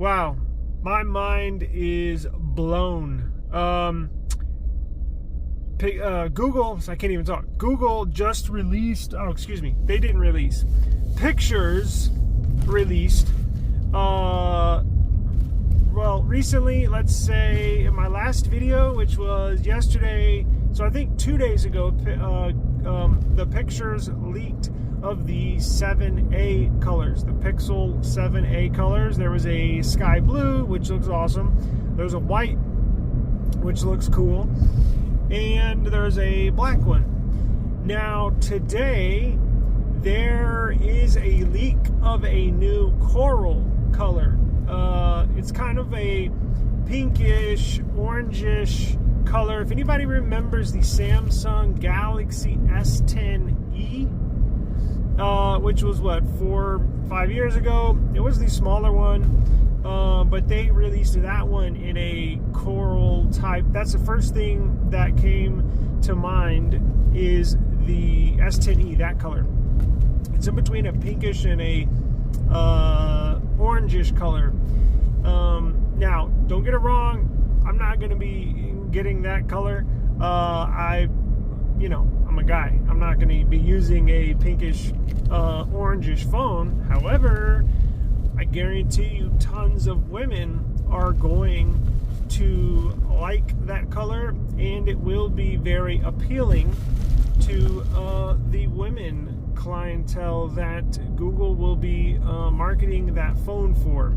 Wow, my mind is blown. Google, I can't even talk. Google just released, they didn't release. Pictures released, recently, let's say in my last video, which was yesterday, so I think 2 days ago, the pictures leaked of the 7A colors, the Pixel 7A colors. There was a sky blue, which looks awesome. There's a white, which looks cool. And there's a black one. Now, today, there is a leak of a new coral color. It's kind of a pinkish, orangish color. If anybody remembers the Samsung Galaxy S10e, which was 4-5 years ago, it was the smaller one, but they released that one in a coral type. That's the first thing that came to mind, is the S10e, that color. It's in between a pinkish and a orangish color. Now, don't get it wrong, I'm not going to be getting that color. I'm a guy. I'm not going to be using a pinkish, orangish phone. However, I guarantee you tons of women are going to like that color, and it will be very appealing to the women clientele that Google will be marketing that phone for.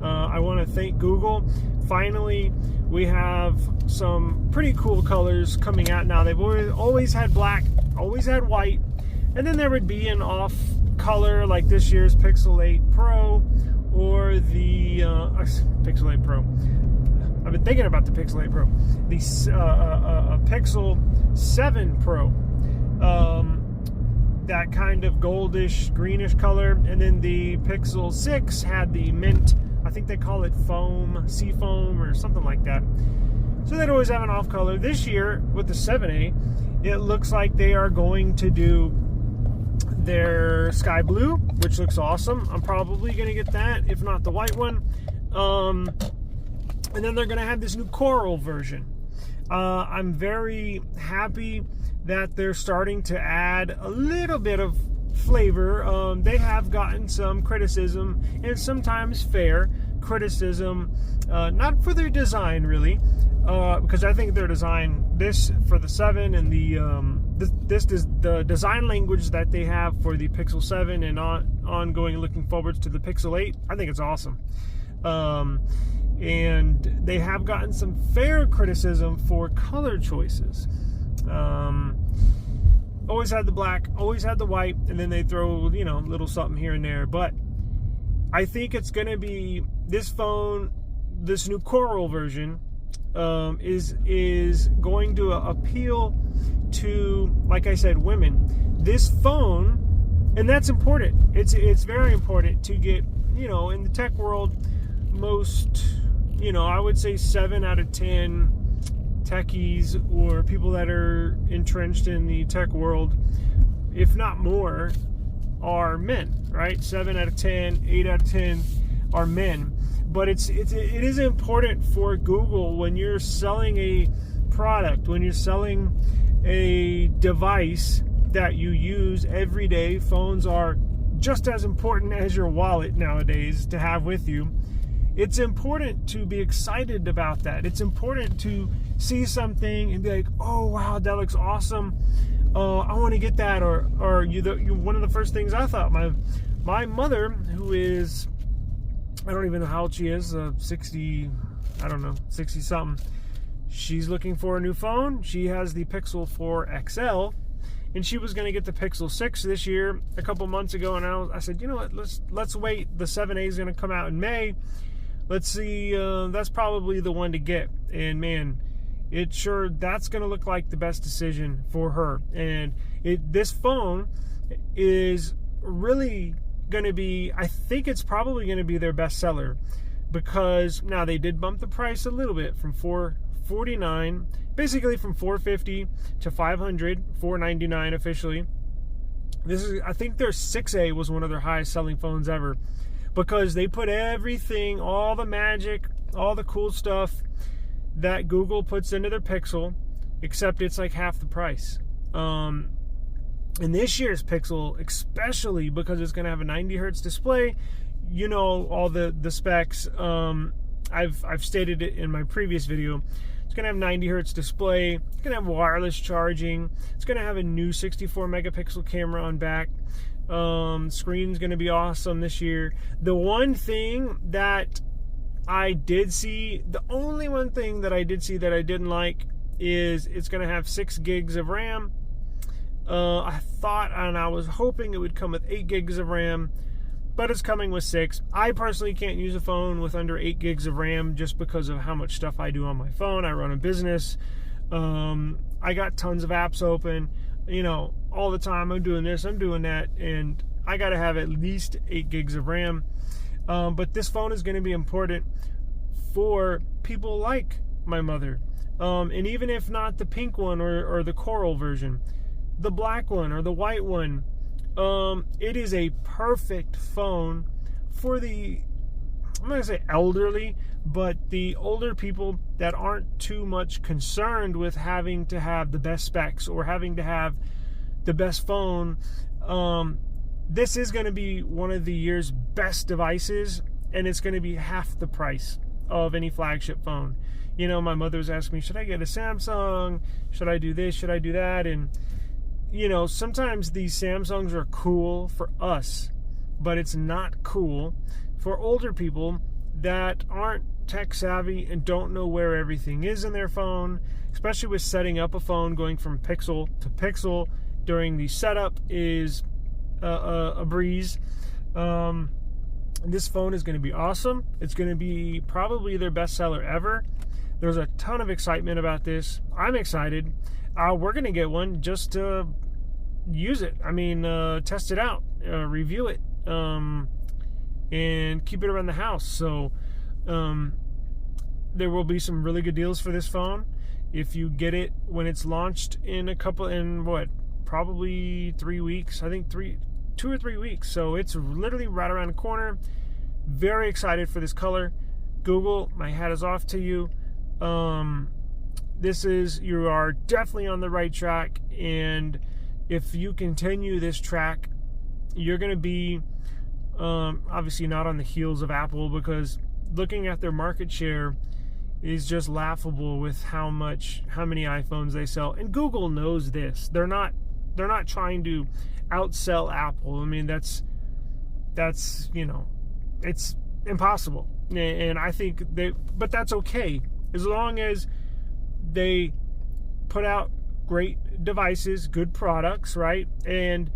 I want to thank Google. Finally, we have some pretty cool colors coming out now. They've always had black, always had white, and then there would be an off color like this year's Pixel 8 Pro or the Pixel 8 Pro. I've been thinking about the Pixel 8 Pro. The Pixel 7 Pro. That kind of goldish, greenish color. And then the Pixel 6 had the mint, I think they call it foam, sea foam or something like that. So they'd always have an off color. This year, with the 7A, it looks like they are going to do their sky blue, which looks awesome. I'm probably going to get that, if not the white one. And then they're going to have this new coral version. I'm very happy that they're starting to add a little bit of flavor. They have gotten some criticism, and sometimes fair criticism, not for their design really, because I think their design, this for the 7 and the the design language that they have for the Pixel 7 and ongoing looking forwards to the Pixel 8, I think it's awesome. And they have gotten some fair criticism for color choices. Always had the black, always had the white, and then they throw, little something here and there. But I think it's going to be, this phone, this new coral version, is going to appeal to, like I said, women. This phone, and that's important. It's very important to get, in the tech world, most, I would say 7 out of 10 techies or people that are entrenched in the tech world, if not more, are men, right? 7 out of 10, 8 out of 10 are men. But it is important for Google, when you're selling a product, when you're selling a device that you use every day. Phones are just as important as your wallet nowadays to have with you. It's important to be excited about that. It's important to see something and be like, oh wow, that looks awesome. I want to get that. Or one of the first things I thought, my mother, who is, I don't even know how old she is, 60, I don't know, 60 something. She's looking for a new phone. She has the Pixel 4 XL, and she was going to get the Pixel 6 this year a couple months ago. And I said, you know what, let's wait. The 7A is going to come out in May. Let's see. That's probably the one to get. And man, that's going to look like the best decision for her. And this phone is really going to be, I think it's probably going to be their best seller, because now they did bump the price a little bit from $449, basically from $450 to $500, $499 officially. I think their 6A was one of their highest selling phones ever. because they put everything, all the magic, all the cool stuff that Google puts into their Pixel, except it's like half the price. And this year's Pixel, especially because it's going to have a 90 hertz display, you know, all the specs. I've stated it in my previous video. It's going to have 90 hertz display. It's going to have wireless charging. It's going to have a new 64 megapixel camera on back. Screen's going to be awesome this year. The one thing that I did see, the only one thing that I did see that I didn't like is it's going to have 6 gigs of RAM. I thought and I was hoping it would come with 8 gigs of RAM, but it's coming with 6. I personally can't use a phone with under 8 gigs of RAM just because of how much stuff I do on my phone. I run a business. I got tons of apps open, you know, all the time. I'm doing this, I'm doing that, and I got to have at least 8 gigs of RAM. But this phone is going to be important for people like my mother. And even if not the pink one or the coral version, the black one or the white one, it is a perfect phone for the, I'm not going to say elderly, but the older people that aren't too much concerned with having to have the best specs or having to have the best phone. This is going to be one of the year's best devices, and it's going to be half the price of any flagship phone. You know, my mother was asking me, should I get a Samsung? Should I do this? Should I do that? And, you know, sometimes these Samsungs are cool for us, but it's not cool for older people that aren't tech savvy and don't know where everything is in their phone, especially with setting up a phone. Going from Pixel to Pixel during the setup is a breeze. This phone is going to be awesome. It's going to be probably their best seller ever. There's a ton of excitement about this. I'm excited. We're going to get one just to use it. I mean, test it out, review it, and keep it around the house. So there will be some really good deals for this phone if you get it when it's launched probably 3 weeks. I think 2 or 3 weeks. So it's literally right around the corner. Very excited for this color. Google, my hat is off to you. You are definitely on the right track, and if you continue this track, you're going to be obviously not on the heels of Apple, because looking at their market share is just laughable with how many iPhones they sell. And Google knows this. They're not trying to outsell Apple. I mean, that's you know, it's impossible. And I think but that's okay, as long as they put out great devices, good products, right? And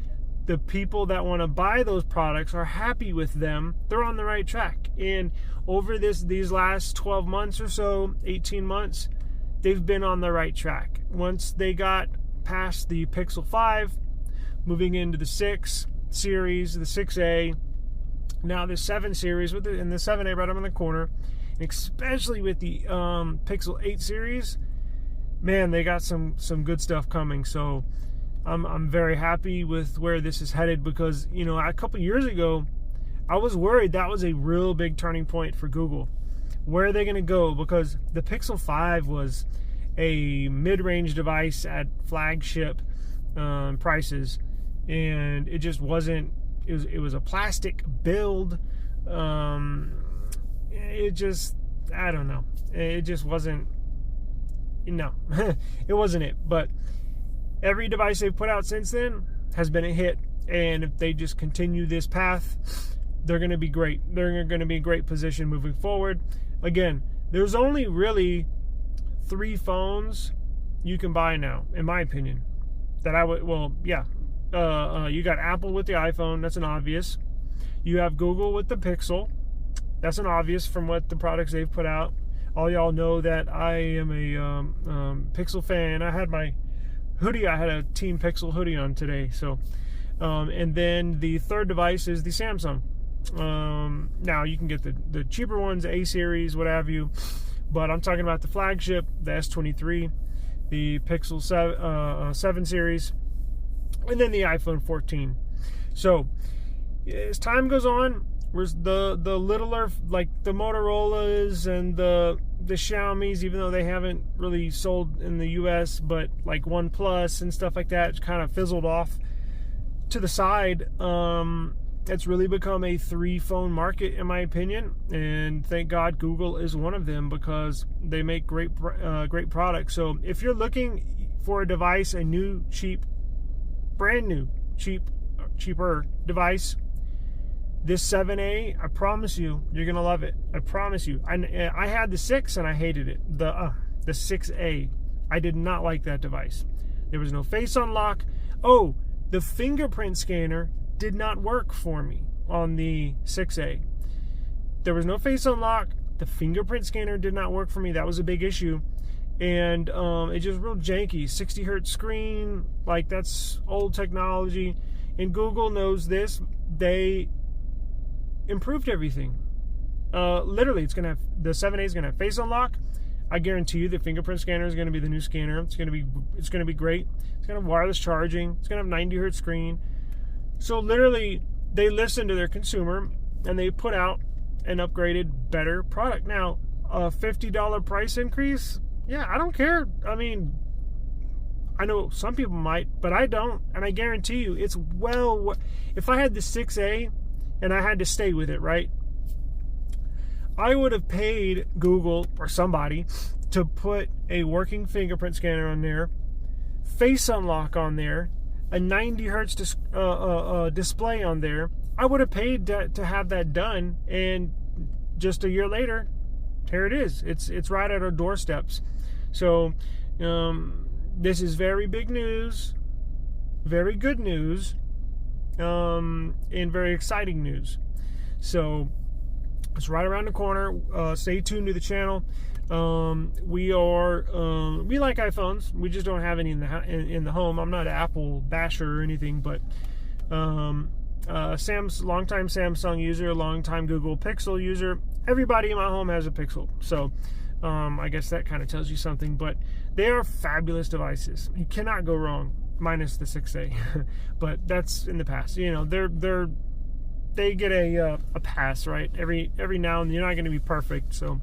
the people that want to buy those products are happy with them. They're on the right track. And over these last 12 months or so, 18 months, they've been on the right track. Once they got past the Pixel 5, moving into the 6 series, the 6A, now the 7 series, and the 7A right up in the corner, especially with the Pixel 8 series, man, they got some good stuff coming. So I'm very happy with where this is headed, because, you know, a couple years ago, I was worried that was a real big turning point for Google. Where are they going to go? Because the Pixel 5 was a mid-range device at flagship prices, and it just wasn't. It was a plastic build. It just, I don't know. It just wasn't. No, it wasn't it. But every device they've put out since then has been a hit, and if they just continue this path, they're going to be great. They're going to be in great position moving forward. Again, there's only really 3 phones you can buy now, in my opinion, that I would. Well, yeah. You got Apple with the iPhone. That's an obvious. You have Google with the Pixel. That's an obvious from what the products they've put out. All y'all know that I am a Pixel fan. I had my hoodie. I had a Team Pixel hoodie on today. So, and then the third device is the Samsung. Now you can get the cheaper ones, A series, what have you. But I'm talking about the flagship, the S23, the Pixel 7 series, and then the iPhone 14. So as time goes on, Whereas the littler, like the Motorola's and the Xiaomi's, even though they haven't really sold in the US, but like OnePlus and stuff like that, kind of fizzled off to the side. It's really become a 3-phone market, in my opinion, and thank God Google is one of them, because they make great products. So if you're looking for a device, a new, brand new, cheaper device, this 7A, I promise you, you're gonna love it. I promise you. I had the 6 and I hated it. The 6A, I did not like that device. There was no face unlock. Oh, the fingerprint scanner did not work for me on the 6A. There was no face unlock. The fingerprint scanner did not work for me. That was a big issue. And it just real janky. 60 hertz screen, like that's old technology. And Google knows this. They improved everything. Literally, it's gonna have, the 7A is gonna have face unlock. I guarantee you the fingerprint scanner is gonna be the new scanner. It's gonna be great. It's gonna have wireless charging. It's gonna have 90 hertz screen. So literally, they listened to their consumer and they put out an upgraded, better product. Now, a $50 price increase, yeah, I don't care. I mean, I know some people might, but I don't. And I guarantee you, it's if I had the 6A and I had to stay with it, right, I would have paid Google or somebody to put a working fingerprint scanner on there, face unlock on there, a 90 hertz display on there. I would have paid to have that done, and just a year later, here it is. It's right at our doorsteps. So this is very big news, very good news, and very exciting news. So it's right around the corner. Stay tuned to the channel. We like iPhones. We just don't have any in the home. I'm not an Apple basher or anything, but longtime Samsung user, longtime Google Pixel user. Everybody in my home has a Pixel, so I guess that kind of tells you something. But they are fabulous devices. You cannot go wrong, minus the 6A. But that's in the past. You know, they get a pass, right? Every now and then. You're not going to be perfect, so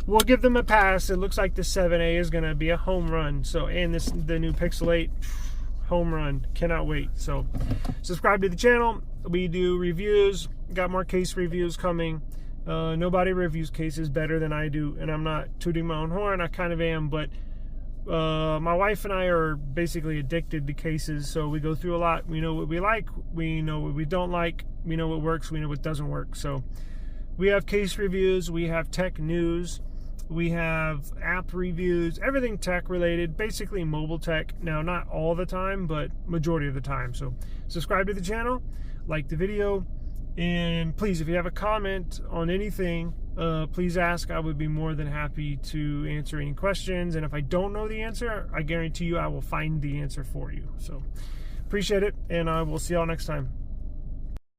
we'll give them a pass. It looks like the 7A is going to be a home run. So, and the new Pixel 8, home run. Cannot wait. So, subscribe to the channel. We do reviews. Got more case reviews coming. Nobody reviews cases better than I do, and I'm not tooting my own horn. I kind of am, but my wife and I are basically addicted to cases, so we go through a lot. We know what we like. We know what we don't like. We know what works. We know what doesn't work. So we have case reviews. We have tech news. We have app reviews, everything tech related, basically mobile tech. Now, not all the time, but majority of the time. So subscribe to the channel, like the video, and please, if you have a comment on anything, please ask. I would be more than happy to answer any questions. And if I don't know the answer, I guarantee you I will find the answer for you. So appreciate it, and I will see y'all next time.